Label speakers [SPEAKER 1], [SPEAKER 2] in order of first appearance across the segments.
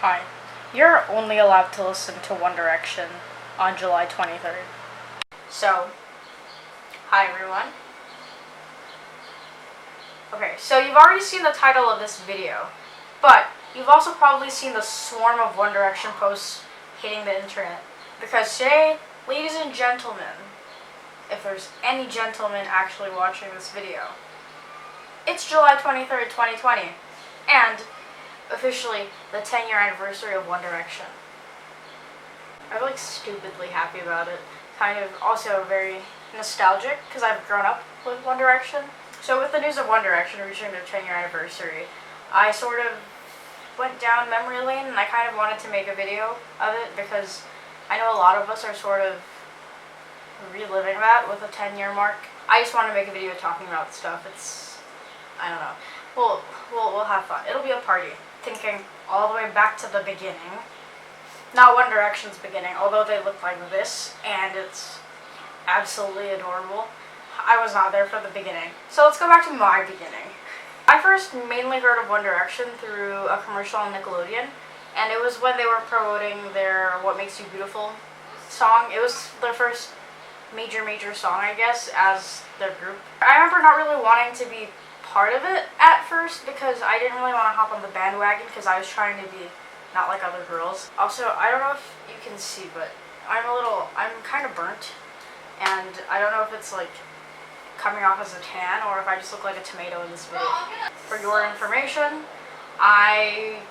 [SPEAKER 1] Hi. You're only allowed to listen to One Direction on July 23rd. So, hi everyone. Okay, so you've already seen the title of this video, but you've also probably seen the swarm of One Direction posts hitting the internet. Because today, ladies and gentlemen, if there's any gentlemen actually watching this video, it's July 23rd, 2020, and officially the 10-year anniversary of One Direction. I'm like stupidly happy about it. Kind of also very nostalgic because I've grown up with One Direction. So with the news of One Direction reaching their 10-year anniversary, I sort of went down memory lane and I kind of wanted to make a video of it because I know a lot of us are sort of reliving that with a 10-year mark. I just want to make a video talking about stuff. I don't know. We'll have fun. It'll be a party. Thinking all the way back to the beginning. Not One Direction's beginning, although they look like this, and it's absolutely adorable. I was not there for the beginning. So let's go back to my beginning. I first mainly heard of One Direction through a commercial on Nickelodeon, and it was when they were promoting their What Makes You Beautiful song. It was their first major song, I guess, as their group. I remember not really wanting to be part of it at first because I didn't really want to hop on the bandwagon because I was trying to be not like other girls. Also, I don't know if you can see, but I'm kind of burnt, and I don't know if it's like coming off as a tan or if I just look like a tomato in this video. For your information, I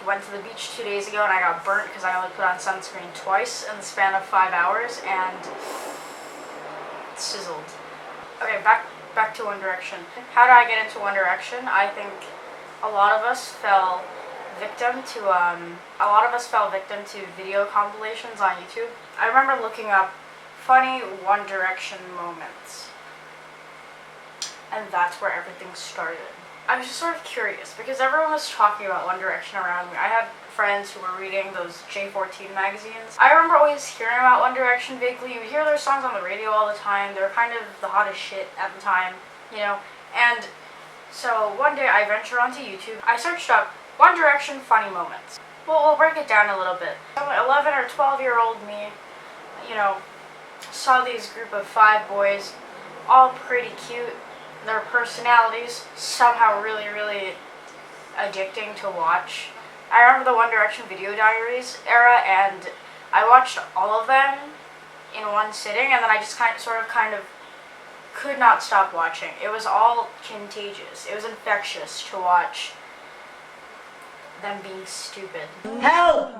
[SPEAKER 1] went to the beach 2 days ago and I got burnt because I only put on sunscreen twice in the span of 5 hours and it sizzled. Okay, back to One Direction. How did I get into One Direction? I think a lot of us fell victim to video compilations on YouTube. I remember looking up funny One Direction moments, and that's where everything started. I was just sort of curious because everyone was talking about One Direction around me. I had friends who were reading those J14 magazines. I remember always hearing about One Direction vaguely. You would hear their songs on the radio all the time. They were kind of the hottest shit at the time, you know. And so one day I ventured onto YouTube. I searched up One Direction funny moments. Well, we'll break it down a little bit. 11 or 12-year-old me, you know, saw these group of 5 boys, all pretty cute. Their personalities somehow really addicting to watch. I remember the One Direction Video Diaries era, and I watched all of them in one sitting, and then I just kind of could not stop watching. It was all contagious. It was infectious to watch them being stupid.
[SPEAKER 2] Help!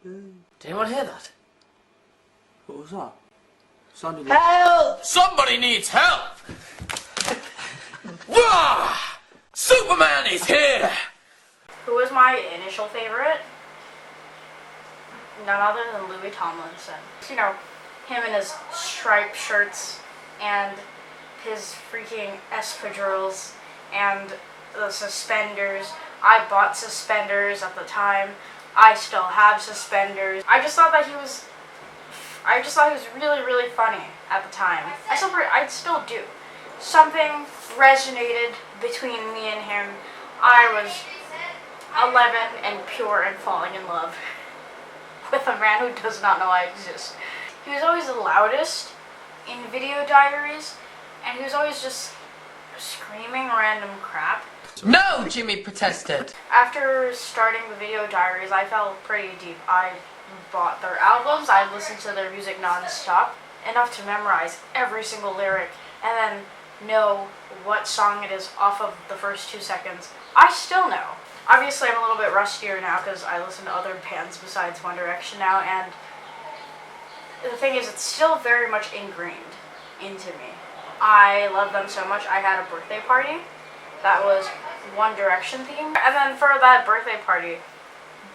[SPEAKER 2] Did anyone hear that?
[SPEAKER 3] What was that? Sounded
[SPEAKER 2] like... Help!
[SPEAKER 4] Somebody needs help! Wah! Superman is here!
[SPEAKER 1] Who was my initial favorite? None other than Louis Tomlinson. You know, him in his striped shirts and his freaking espadrilles and the suspenders. I bought suspenders at the time. I still have suspenders. I just thought he was really funny at the time. I still do. Something resonated between me and him. I was 11 and pure and falling in love with a man who does not know I exist. He was always the loudest in Video Diaries, and he was always just screaming random crap.
[SPEAKER 2] No, Jimmy protested.
[SPEAKER 1] After starting the Video Diaries, I fell pretty deep. I bought their albums, I listened to their music non-stop, enough to memorize every single lyric, and then know what song it is off of the first 2 seconds. I still know. Obviously, I'm a little bit rustier now because I listen to other bands besides One Direction now, and the thing is, it's still very much ingrained into me. I love them so much. I had a birthday party that was One Direction themed, and then for that birthday party,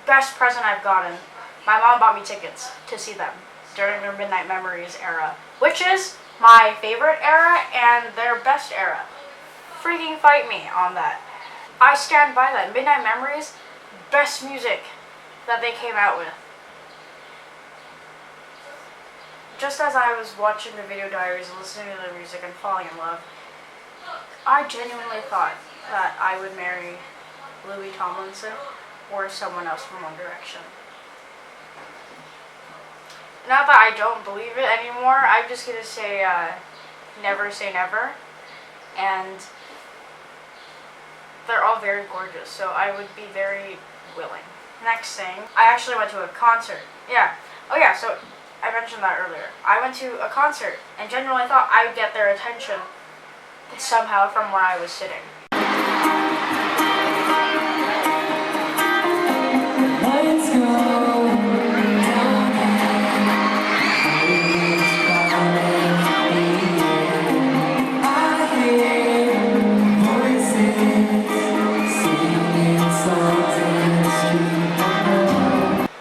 [SPEAKER 1] best present I've gotten, my mom bought me tickets to see them during their Midnight Memories era, which is my favorite era and their best era. Freaking fight me on that. I stand by that. Midnight Memories, best music that they came out with. Just as I was watching the Video Diaries and listening to their music and falling in love, I genuinely thought that I would marry Louis Tomlinson. or someone else from One Direction. Not that I don't believe it anymore, I'm just gonna say never say never. And they're all very gorgeous, so I would be very willing. Next thing, I actually went to a concert. Yeah. Oh yeah, so I mentioned that earlier. I went to a concert and genuinely thought I would get their attention somehow from where I was sitting.
[SPEAKER 5] Let's go.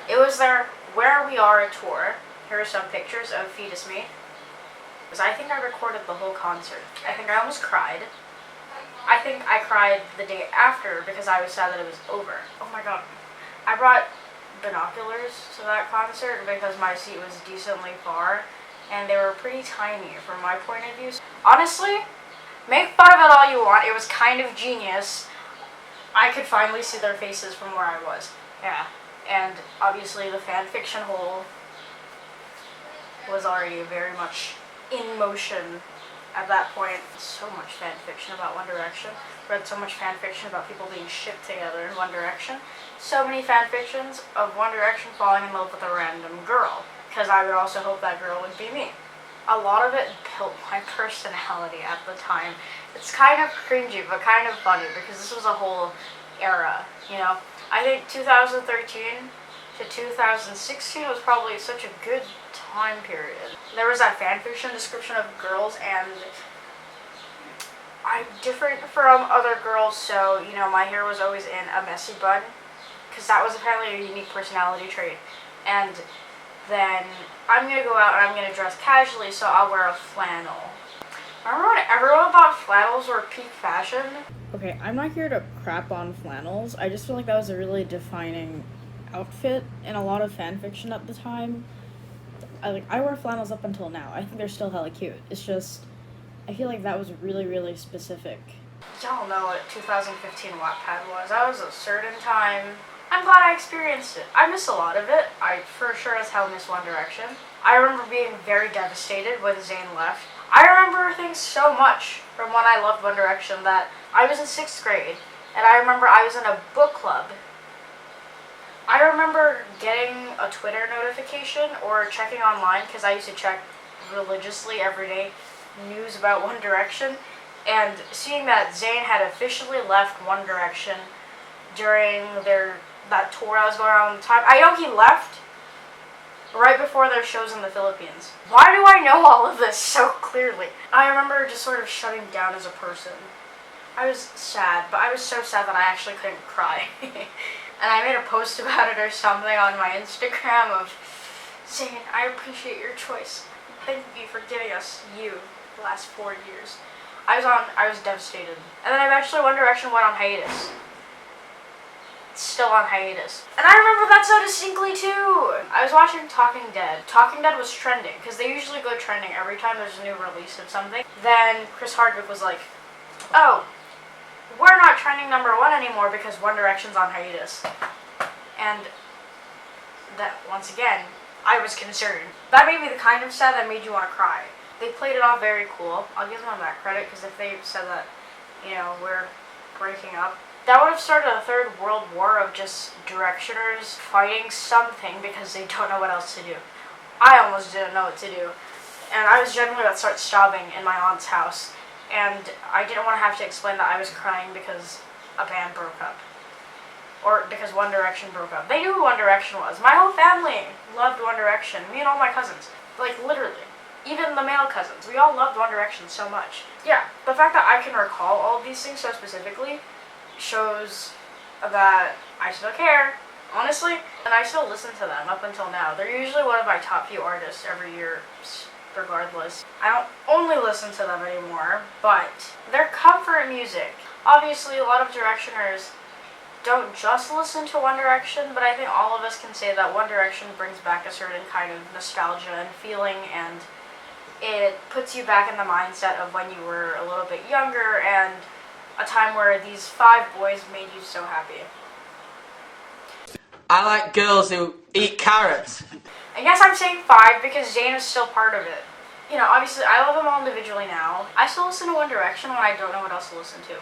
[SPEAKER 1] It was their Where We Are tour. Here are some pictures of Fetus Me. Because I think I recorded the whole concert. I think I almost cried. I think I cried the day after because I was sad that it was over. Oh my god. I brought binoculars to that concert because my seat was decently far and they were pretty tiny from my point of view. Honestly, make fun of it all you want. It was kind of genius. I could finally see their faces from where I was. Yeah. And obviously the fan fiction hole was already very much in motion at that point. So much fan fiction about One Direction. Read so much fan fiction about people being shipped together in One Direction. So many fan fictions of One Direction falling in love with a random girl. Because I would also hope that girl would be me. A lot of it built my personality at the time. It's kind of cringy, but kind of funny, because this was a whole era, you know? I think 2013 to 2016 was probably such a good time period. There was that fanfiction description of girls, and I'm different from other girls, so, you know, my hair was always in a messy bun, because that was apparently a unique personality trait. And then I'm gonna go out and I'm gonna dress casually, so I'll wear a flannel. Remember when everyone thought flannels were peak fashion? Okay, I'm not here to crap on flannels. I just feel like that was a really defining outfit in a lot of fan fiction at the time. I wear flannels up until now. I think they're still hella cute. It's just, I feel like that was really, really specific. Y'all know what 2015 Wattpad was. That was a certain time. I'm glad I experienced it. I miss a lot of it. I for sure as hell miss One Direction. I remember being very devastated when Zayn left. I remember things so much from when I loved One Direction that I was in 6th grade, and I remember I was in a book club. I remember getting a Twitter notification or checking online, because I used to check religiously every day news about One Direction, and seeing that Zayn had officially left One Direction during that tour that was going on at the time. I know he left right before their shows in the Philippines. Why do I know all of this so clearly? I remember just sort of shutting down as a person. I was sad, but I was so sad that I actually couldn't cry. And I made a post about it or something on my Instagram of saying, I appreciate your choice. Thank you for giving us you the last 4 years. I was devastated. And then eventually One Direction went on hiatus. It's still on hiatus. And I remember that so distinctly too! I was watching Talking Dead. Talking Dead was trending, because they usually go trending every time there's a new release of something. Then Chris Hardwick was like, oh, we're not trending #1 anymore because One Direction's on hiatus. And that, once again, I was concerned. That made me the kind of sad that made you want to cry. They played it off very cool. I'll give them that credit, because if they said that, you know, we're breaking up, that would have started a third world war of just Directioners fighting something because they don't know what else to do. I almost didn't know what to do. And I was genuinely about to start sobbing in my aunt's house. And I didn't want to have to explain that I was crying because a band broke up. Or because One Direction broke up. They knew who One Direction was. My whole family loved One Direction. Me and all my cousins. Like, literally. Even the male cousins. We all loved One Direction so much. Yeah, the fact that I can recall all of these things so specifically shows that I still care, honestly, and I still listen to them up until now. They're usually one of my top few artists every year, regardless. I don't only listen to them anymore, but they're comfort music. Obviously, a lot of Directioners don't just listen to One Direction, but I think all of us can say that One Direction brings back a certain kind of nostalgia and feeling, and it puts you back in the mindset of when you were a little bit younger and a time where these 5 boys made you so happy.
[SPEAKER 2] I like girls who eat carrots.
[SPEAKER 1] I guess I'm saying 5 because Zayn is still part of it. You know, obviously, I love them all individually now. I still listen to One Direction when I don't know what else to listen to.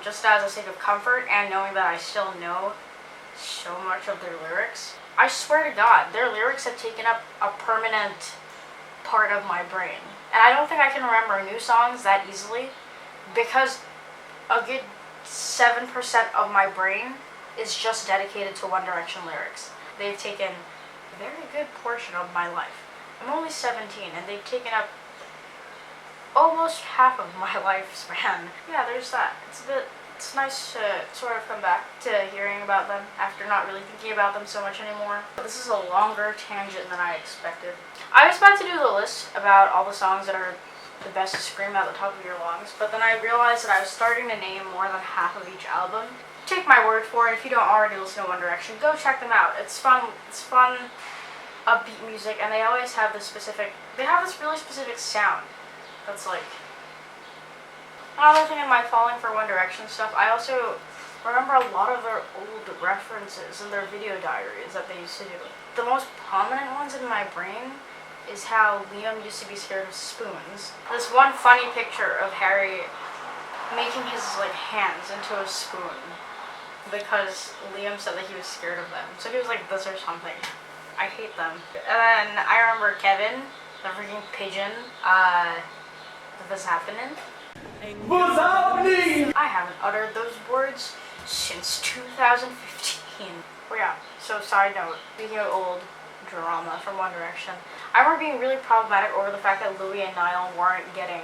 [SPEAKER 1] Just as a sake of comfort and knowing that I still know so much of their lyrics. I swear to God, their lyrics have taken up a permanent part of my brain. And I don't think I can remember new songs that easily because a good 7% of my brain is just dedicated to One Direction lyrics. They've taken a very good portion of my life. I'm only 17 and they've taken up almost half of my lifespan. Yeah, there's that. It's nice to sort of come back to hearing about them after not really thinking about them so much anymore. This is a longer tangent than I expected. I was about to do the list about all the songs that are the best to scream at the top of your lungs, but then I realized that I was starting to name more than half of each album. Take my word for it, if you don't already listen to One Direction, go check them out. It's fun, upbeat music, and they always have this really specific sound that's like... Another thing in my falling for One Direction stuff, I also remember a lot of their old references in their video diaries that they used to do. The most prominent ones in my brain is how Liam used to be scared of spoons. This one funny picture of Harry making his hands into a spoon because Liam said that he was scared of them. So he was like this or something. I hate them. And then I remember Kevin, the freaking pigeon, this happening.
[SPEAKER 3] What's happening?
[SPEAKER 1] I haven't uttered those words since 2015. Oh yeah, so side note, speaking of old drama from One Direction, I remember being really problematic over the fact that Louis and Niall weren't getting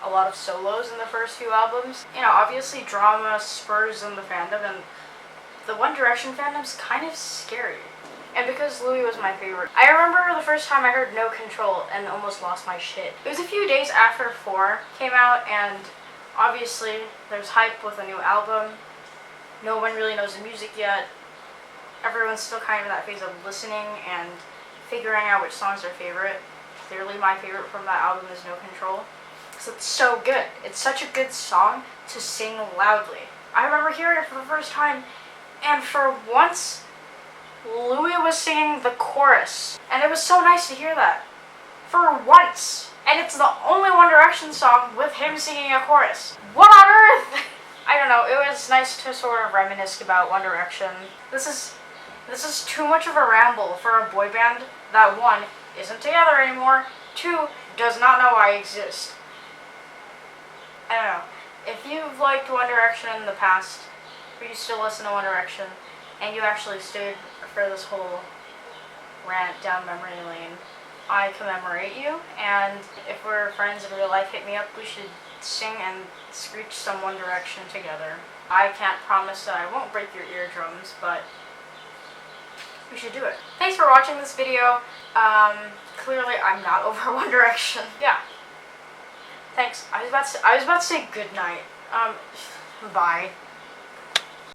[SPEAKER 1] a lot of solos in the first few albums. You know, obviously drama spurs in the fandom, and the One Direction fandom's kind of scary. And because Louis was my favorite, I remember the first time I heard No Control and almost lost my shit. It was a few days after 4 came out, and obviously there's hype with a new album. No one really knows the music yet. Everyone's still kind of in that phase of listening and figuring out which songs are favorite. Clearly my favorite from that album is No Control, because it's so good. It's such a good song to sing loudly. I remember hearing it for the first time, and for once, Louis was singing the chorus, and it was so nice to hear that. For once. And it's the only One Direction song with him singing a chorus. What on earth? I don't know, it was nice to sort of reminisce about One Direction. This is too much of a ramble for a boy band that 1, isn't together anymore, 2, does not know I exist. I don't know. If you've liked One Direction in the past, or you still listen to One Direction, and you actually stood for this whole rant down memory lane, I commemorate you, and if we're friends in real life, hit me up. We should sing and screech some One Direction together. I can't promise that I won't break your eardrums, but we should do it. Thanks for watching this video. Clearly I'm not over One Direction. Yeah. Thanks. I was about to say good night. Bye.